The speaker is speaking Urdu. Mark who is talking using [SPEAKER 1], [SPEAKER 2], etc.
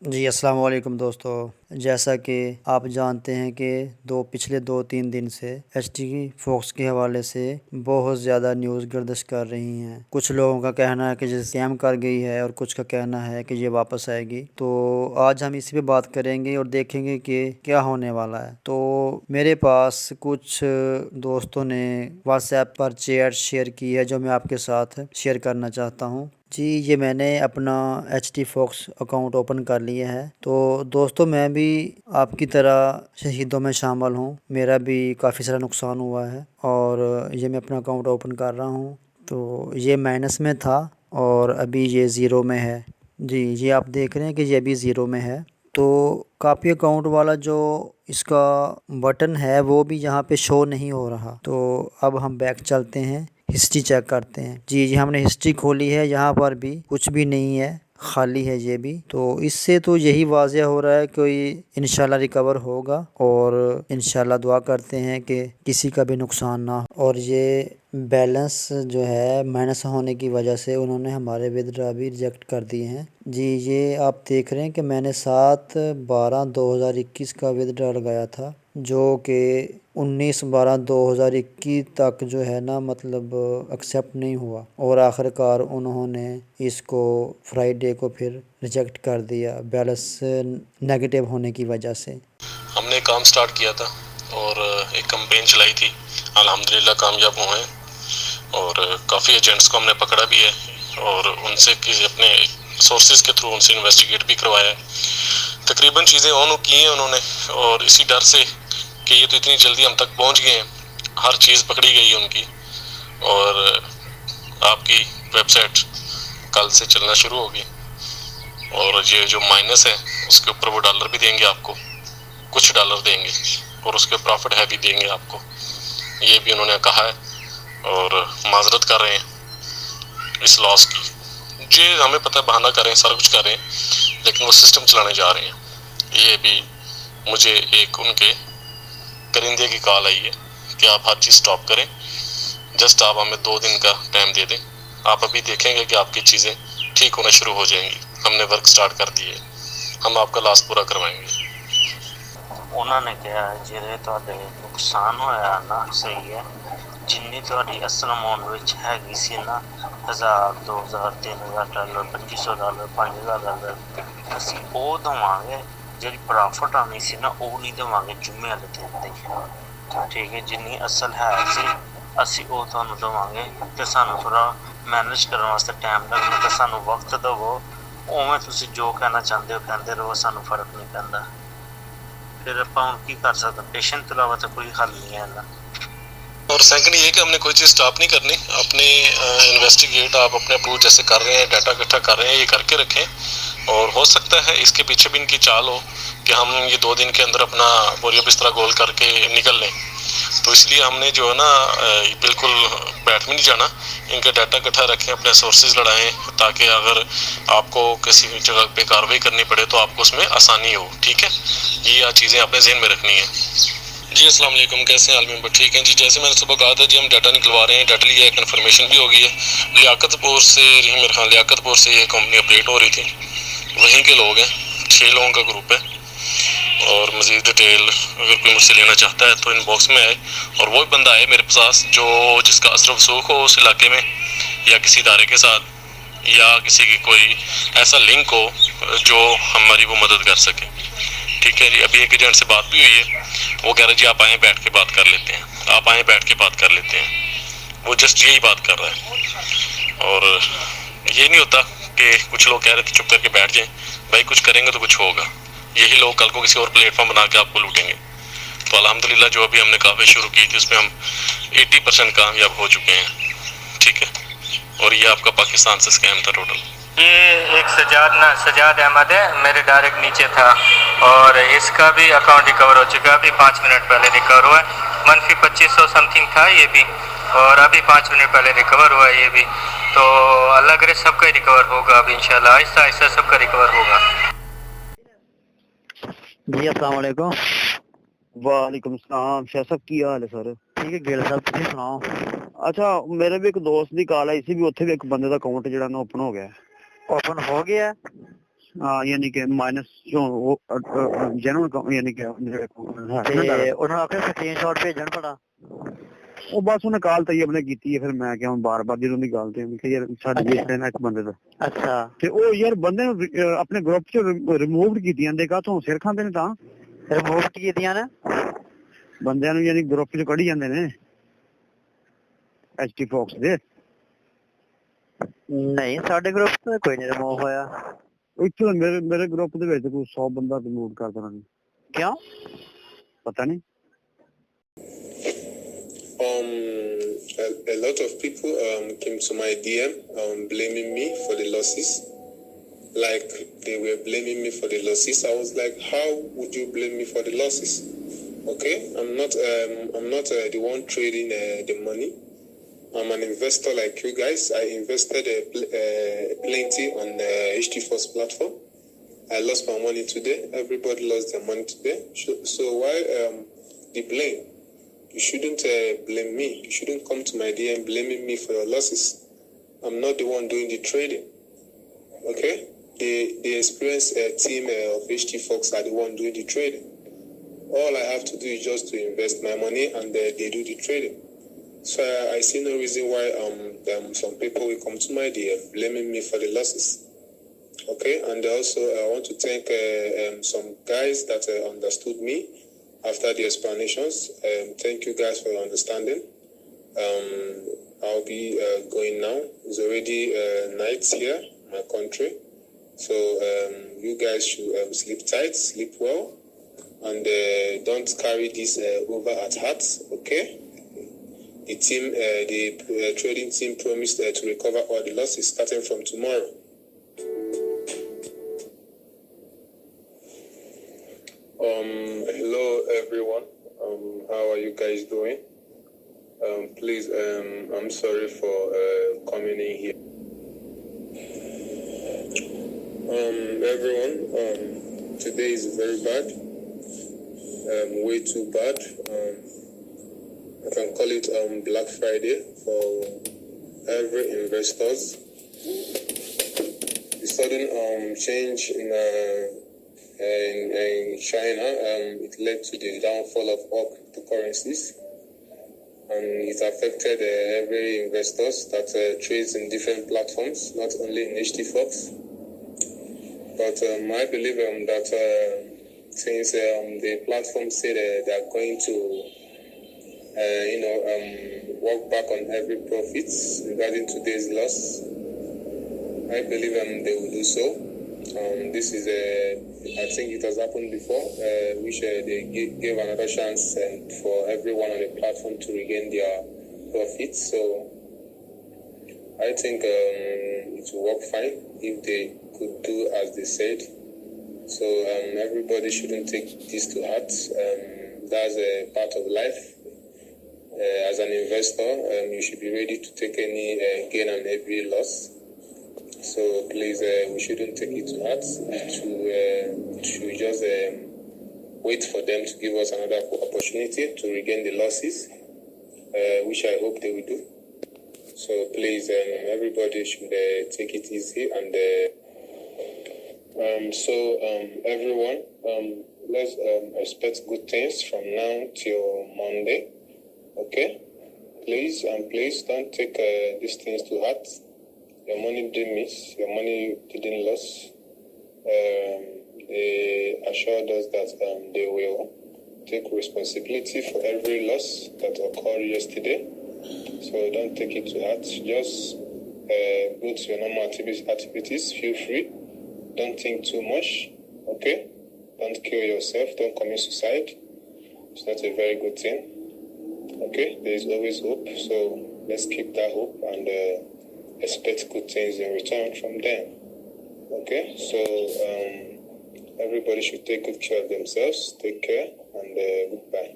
[SPEAKER 1] جی السلام علیکم دوستو، جیسا کہ آپ جانتے ہیں کہ پچھلے 2-3 دن سے ایچ ٹی فوکس کے حوالے سے بہت زیادہ نیوز گردش کر رہی ہیں۔ کچھ لوگوں کا کہنا ہے کہ جیسے اسکیم کر گئی ہے اور کچھ کا کہنا ہے کہ یہ واپس آئے گی۔ تو آج ہم اسی پہ بات کریں گے اور دیکھیں گے کہ کیا ہونے والا ہے۔ تو میرے پاس کچھ دوستوں نے واٹس ایپ پر چیٹ شیئر کی ہے جو میں آپ کے ساتھ شیئر کرنا چاہتا ہوں۔ جی یہ میں نے اپنا H T focus account open کر لیا ہے۔ تو دوستو میں بھی آپ کی طرح شہیدوں میں شامل ہوں، میرا بھی کافی سارا نقصان ہوا ہے اور یہ میں اپنا اکاؤنٹ اوپن کر رہا ہوں تو یہ مائنس میں تھا اور ابھی یہ زیرو میں ہے۔ جی یہ آپ دیکھ رہے ہیں کہ یہ ابھی زیرو میں ہے۔ تو کاپی اکاؤنٹ والا جو اس کا بٹن ہے وہ بھی یہاں پہ شو نہیں ہو رہا۔ تو اب ہم بیک چلتے ہیں، ہسٹری چیک کرتے ہیں۔ جی ہم نے ہسٹری کھولی ہے، یہاں پر بھی کچھ بھی نہیں ہے، خالی ہے یہ بھی۔ تو اس سے تو یہی واضح ہو رہا ہے کہ انشاءاللہ ریکور ہوگا اور انشاءاللہ دعا کرتے ہیں کہ کسی کا بھی نقصان نہ ہو۔ اور یہ بیلنس جو ہے مائنس ہونے کی وجہ سے انہوں نے ہمارے ودڈرا بھی ریجیکٹ کر دیے ہیں۔ جی یہ آپ دیکھ رہے ہیں کہ میں نے 7/12/2021 کا ودڈرا لگایا تھا جو کہ 19/12/2021 تک جو ہے نا مطلب ایکسیپٹ نہیں ہوا اور آخر کار انہوں نے اس کو فرائیڈے کو پھر ریجیکٹ کر دیا بیلنس نیگیٹو ہونے کی وجہ سے۔
[SPEAKER 2] ہم نے کام سٹارٹ کیا تھا اور ایک کمپین چلائی تھی، الحمدللہ کامیاب ہوئے ہیں اور کافی ایجنٹس کو ہم نے پکڑا بھی ہے اور ان سے اپنے سورسز کے تھرو ان سے انویسٹیگیٹ بھی کروایا ہے۔ تقریباً چیزیں آن کی ہیں انہوں نے اور اسی ڈر سے کہ یہ تو اتنی جلدی ہم تک پہنچ گئے ہیں، ہر چیز پکڑی گئی ہے ان کی اور آپ کی ویب سائٹ کل سے چلنا شروع ہوگی اور یہ جو مائنس ہے اس کے اوپر وہ ڈالر بھی دیں گے آپ کو، کچھ ڈالر دیں گے اور اس کے پروفٹ ہے بھی دیں گے آپ کو، یہ بھی انہوں نے کہا ہے اور معذرت کر رہے ہیں اس لاس کی۔ جی ہمیں پتہ بہانہ کر رہے ہیں، سارا کچھ کر رہے ہیں لیکن وہ سسٹم چلانے جا رہے ہیں۔ یہ بھی مجھے ایک ان کے کرندے کی کال آئی ہے کہ آپ ہر چیز سٹاپ کریں، جسٹ آپ ہمیں 2 دن کا ٹائم دے دیں، آپ ابھی دیکھیں گے کہ آپ کی چیزیں ٹھیک ہونا شروع ہو جائیں گی۔ ہم نے ورک سٹارٹ کر دی ہے، ہم آپ کا لاس پورا کروائیں گے۔
[SPEAKER 3] انہوں نے کہا جیسے تھوڑے نقصان ہویا نا صحیح ہے، جنی تھوڑی اصل اماؤنٹ وچ ہے سی نا 1000 2000 3000 ڈالر 2500 ڈالر 5000 ڈالر اسی وہ دواں گے، جی پرافٹ آنی سی نا وہ نہیں دواں گے جمعے والے دن دی، ٹھیک ہے؟ جنی اصل ہے سی اسی وہ تھانوں دواں گے تے سانوں تھوڑا مینج کرنے واسطے ٹائم لگنا تے سانوں وقت دو، اوویں تسی جو کہنا چاہتے ہو کہندے رہو، سانوں فرق نہیں پیندا۔ پھر اپنا کی کر سکتے، پیشنٹ کے علاوہ تو کوئی حل نہیں ہے نا۔
[SPEAKER 2] اور سیکنڈ یہ کہ ہم نے کوئی چیز سٹاپ نہیں کرنی، اپنے انویسٹیگیٹ آپ اپنے اپروچ جیسے کر رہے ہیں، ڈیٹا اکٹھا کر رہے ہیں، یہ کر کے رکھیں اور ہو سکتا ہے اس کے پیچھے بھی ان کی چال ہو کہ ہم یہ 2 دن کے اندر اپنا بوریو بسترا گول کر کے نکل لیں۔ تو اس لیے ہم نے جو ہے نا بالکل بیٹھ میں نہیں جانا، ان کا ڈیٹا اکٹھا رکھیں، اپنے سورسز لڑائیں تاکہ اگر آپ کو کسی جگہ پہ کارروائی کرنی پڑے تو آپ کو اس میں آسانی ہو، ٹھیک ہے؟ یہ چیزیں اپنے ذہن میں رکھنی ہیں۔ جی السلام علیکم، کیسے ہیں عالم ممبر؟ ٹھیک ہیں جی، جیسے میں نے صبح کہا تھا جی ہم ڈیٹا نکلوا رہے ہیں، ڈیٹا لیا ہے، کنفرمیشن بھی ہو گئی ہے، لیاقت پور سے میرے خیال لیاقت پور سے یہ کمپنی اپڈیٹ ہو رہی تھی، وہیں کے لوگ ہیں، 6 لوگوں کا گروپ ہے اور مزید ڈیٹیل اگر کوئی مجھ سے لینا چاہتا ہے تو ان باکس میں آئے اور وہ بندہ آئے میرے پاس جو جس کا اثر وسوخ ہو اس علاقے میں یا کسی ادارے کے ساتھ یا کسی کی کوئی ایسا لنک ہو جو ہماری وہ مدد کر سکے، ٹھیک ہے جی؟ ابھی ایک ایجنٹ سے بات بھی ہوئی ہے، وہ کہہ رہے جی آپ آئیں بیٹھ کے بات کر لیتے ہیں، آپ آئیں بیٹھ کے بات کر لیتے ہیں، وہ جسٹ یہی بات کر رہا ہے۔ اور یہ نہیں ہوتا کہ کچھ لوگ کہہ رہے تھے چپ کر کے بیٹھ جائیں، بھائی کچھ کریں گے تو کچھ ہوگا، یہی لوگ کل کو کسی اور پلیٹ فارم بنا کے آپ کو لوٹیں گے۔ تو الحمدللہ جو ابھی ہم نے کافی شروع کی تھی اس میں ہم 80% کامیاب ہو چکے ہیں، ٹھیک ہے؟ اور یہ آپ کا پاکستان سے اسکیم تھا ٹوٹل۔
[SPEAKER 3] یہ ایک سجاد احمد ہے، میرے ڈائریکٹ نیچے تھا اور اس کا بھی اکاؤنٹ ریکور ہو چکا ہے، ابھی 5 منٹ پہلے ریکور ہوا ہے، منفی 2500 سم تھنگ تھا یہ بھی اور ابھی 5 منٹ پہلے ریکور ہوا ہے یہ بھی۔ تو اللہ کرے سب کا ریکور ہوگا اب انشاءاللہ، آہستہ آہستہ سب کا ریکور ہوگا۔
[SPEAKER 1] جی السلام علیکم۔
[SPEAKER 4] وعلیکم السلام، شاہ صاحب کی حال ہے سر؟
[SPEAKER 1] ٹھیک ہے گیل صاحب تسی سناؤ۔
[SPEAKER 4] اچھا میرے بھی ایک دوست دی کال آئی سی بھی اتنے بھی ایک بندے دا اکاؤنٹ جڑا نا اوپن ہو گیا ہے۔
[SPEAKER 1] اوپن ہو گیا
[SPEAKER 4] ਯਾਨੀ ਕਿ ਮਾਈਨਸ ਜੋ ਜਨਰਲ ਯਾਨੀ ਕਿ
[SPEAKER 1] ਤੇ ਉਹਨਾਂ ਆਖਿਆ ਸਕਰੀਨਸ਼ਾਟ ਭੇਜਣ ਭਲਾ।
[SPEAKER 4] ਉਹ ਬਸ ਉਹਨੇ ਕਾਲ ਤਾਂ ਹੀ ਆਪਣੇ ਕੀਤੀ ਹੈ, ਫਿਰ ਮੈਂ ਕਿਹਾ ਹੁਣ ਬਾਰ-ਬਾਰ ਜਦੋਂ ਦੀ ਗੱਲ ਤੇ ਕਿ ਯਾਰ ਸਾਡੇ ਵੀ ਇਸ ਇੱਕ ਬੰਦੇ ਦਾ
[SPEAKER 1] ਅੱਛਾ
[SPEAKER 4] ਤੇ ਉਹ ਯਾਰ ਬੰਦੇ ਨੂੰ ਆਪਣੇ ਗਰੁੱਪ ਚ ਰਿਮੂਵ ਕੀਤੀ ਜਾਂਦੇ ਕਾਹਤੋਂ ਸਿਰ ਖਾਂਦੇ ਨੇ ਤਾਂ
[SPEAKER 1] ਰਿਮੂਵ ਕੀਤੀਆਂ ਨੇ
[SPEAKER 4] ਬੰਦਿਆਂ ਨੂੰ ਯਾਨੀ ਗਰੁੱਪ ਚ ਕੱਢੀ ਜਾਂਦੇ ਨੇ ਐਚਟੀ ਫੌਕਸ ਦੇ।
[SPEAKER 1] ਨਹੀਂ ਸਾਡੇ ਗਰੁੱਪ ਤੋਂ ਕੋਈ ਨਹੀਂ ਰਿਮੂਵ ਹੋਇਆ।
[SPEAKER 4] ਇੱਥੇ ਮੇਰੇ ਗਰੁੱਪ ਦੇ ਵਿੱਚ ਕੋਈ 100 ਬੰਦਾ ਰਿਮੂਵ ਕਰ ਦੇਣਾ।
[SPEAKER 1] ਕਿਉਂ
[SPEAKER 4] ਪਤਾ ਨਹੀਂ।
[SPEAKER 2] A lot of people came to my DM blaming me for the losses. Like they were blaming me for the losses. I was like, how would you blame me for the losses? Okay, I'm not the one trading the money. I'm an investor like you guys. I invested plenty on the HT4's platform. I lost my money today. Everybody lost their money today. So why the blame? You shouldn't blame me. You shouldn't come to my DM blaming me for your losses. I'm not the one doing the trading. Okay? The experienced team of HT Fox are the one doing the trading. All I have to do is just to invest my money and they do the trading. So I see no reason why some people will come to my DM blaming me for the losses. Okay? And also I want to thank some guys that understood me after the explanations. Thank you guys for your understanding. I'll be going now. It's already night here in my country. So you guys should sleep tight, sleep well, and don't carry this over at heart, okay? The team, the trading team promised to recover all the losses starting from tomorrow. Hello everyone. How are you guys doing? Please, I'm sorry for coming in here. Everyone, today is very bad. Way too bad. I can call it Black Friday for every investors. The sudden change in China, it led to the downfall of all cryptocurrencies, and it affected every investors that trades in different platforms, not only in HTFox. But I believe that since the platform said they are going to, work back on every profits regarding today's loss, I believe they will do so. This is I think it has happened before, which they gave another chance for everyone on the platform to regain their profits. So I think it will work fine if they could do as they said. So everybody shouldn't take this to heart. That's a part of life. As an investor, you should be ready to take any gain and every loss. So please, we shouldn't take it to heart. To just wait for them to give us another opportunity to regain the losses, which I hope they will do. So please, everybody should take it easy. And everyone, let's expect good things from now till Monday. Okay? Please don't take these things to heart. Your money didn't miss. Your money didn't lose. They assured us that they will take responsibility for every loss that occurred yesterday. So don't take it to heart. Just go to your normal activities. Feel free. Don't think too much. Okay? Don't kill yourself. Don't commit suicide. It's not a very good thing. Okay? There is always hope. So let's keep that hope and expect good things in return from them. Okay? So everybody should take good care of themselves. Take care and goodbye.